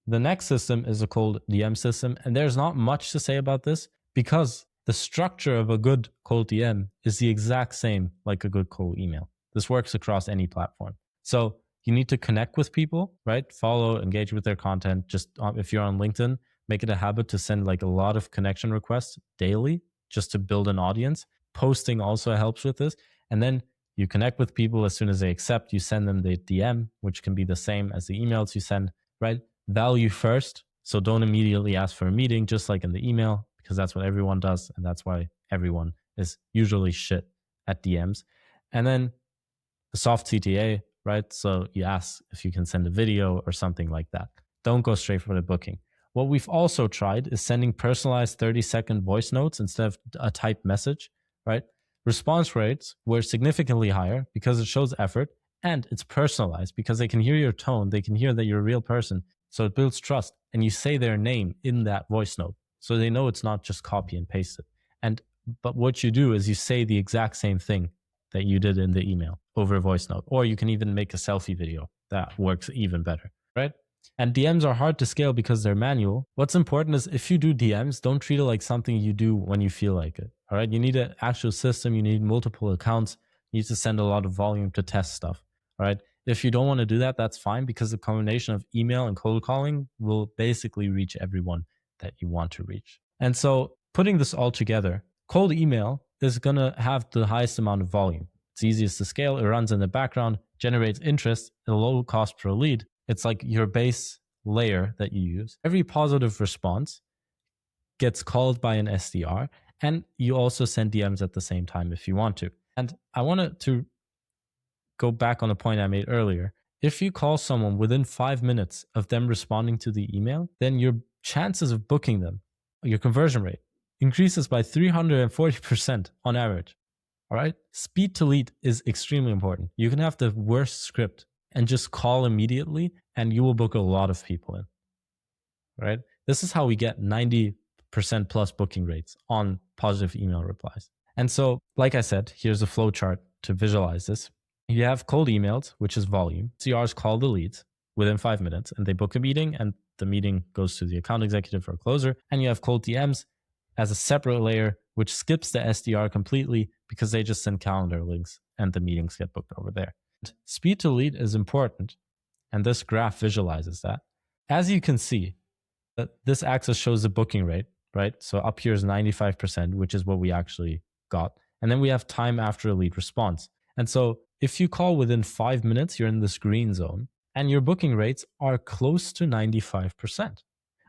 The next system is a cold DM system. And there's not much to say about this because the structure of a good cold DM is the exact same like a good cold email. This works across any platform. So you need to connect with people, right? Follow, engage with their content. Just if you're on LinkedIn, make it a habit to send like a lot of connection requests daily just to build an audience. Posting also helps with this. And then you connect with people. As soon as they accept, you send them the DM, which can be the same as the emails you send, right? Value first. So don't immediately ask for a meeting, just like in the email, because that's what everyone does. And that's why everyone is usually shit at DMs. And then the soft CTA, right? So you ask if you can send a video or something like that. Don't go straight for the booking. What we've also tried is sending personalized 30-second voice notes instead of a typed message, right? Response rates were significantly higher because it shows effort and it's personalized because they can hear your tone. They can hear that you're a real person. So it builds trust and you say their name in that voice note. So they know it's not just copy and paste it. But what you do is you say the exact same thing that you did in the email over a voice note, or you can even make a selfie video. That works even better, right? And DMs are hard to scale because they're manual. What's important is if you do DMs, don't treat it like something you do when you feel like it. All right. You need an actual system. You need multiple accounts. You need to send a lot of volume to test stuff. All right. If you don't want to do that, that's fine because the combination of email and cold calling will basically reach everyone that you want to reach. And so putting this all together, cold email is going to have the highest amount of volume. It's easiest to scale. It runs in the background, generates interest at a low cost per lead. It's like your base layer that you use. Every positive response gets called by an SDR, and you also send DMs at the same time if you want to. And I wanted to go back on a point I made earlier. If you call someone within 5 minutes of them responding to the email, then your chances of booking them, your conversion rate, increases by 340% on average. All right. Speed to lead is extremely important. You can have the worst script and just call immediately and you will book a lot of people in. Right. This is how we get 90% plus booking rates on positive email replies. And so, like I said, here's a flow chart to visualize this. You have cold emails, which is volume. CRs call the leads within 5 minutes and they book a meeting and the meeting goes to the account executive or closer. And you have cold DMs as a separate layer, which skips the SDR completely because they just send calendar links and the meetings get booked over there. Speed to lead is important, and this graph visualizes that. As you can see, this axis shows the booking rate, right? So up here is 95%, which is what we actually got. And then we have time after a lead response. And so if you call within 5 minutes, you're in this green zone, and your booking rates are close to 95%,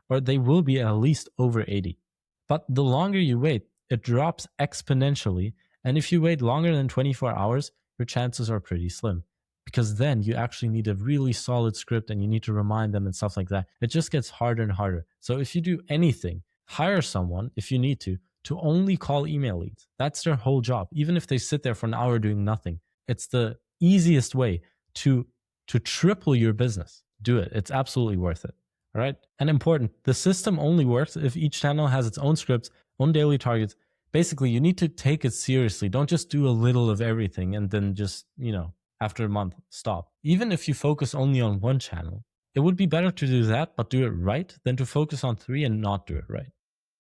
or they will be at least over 80. But the longer you wait, it drops exponentially. And if you wait longer than 24 hours, your chances are pretty slim because then you actually need a really solid script and you need to remind them and stuff like that. It just gets harder and harder. So if you do anything, hire someone if you need to only call email leads. That's their whole job. Even if they sit there for an hour doing nothing, it's the easiest way to triple your business. Do it. It's absolutely worth it. All right. And important, the system only works if each channel has its own scripts, own daily targets. Basically, you need to take it seriously. Don't just do a little of everything and then just, after a month, stop. Even if you focus only on one channel, it would be better to do that, but do it right than to focus on 3 and not do it right.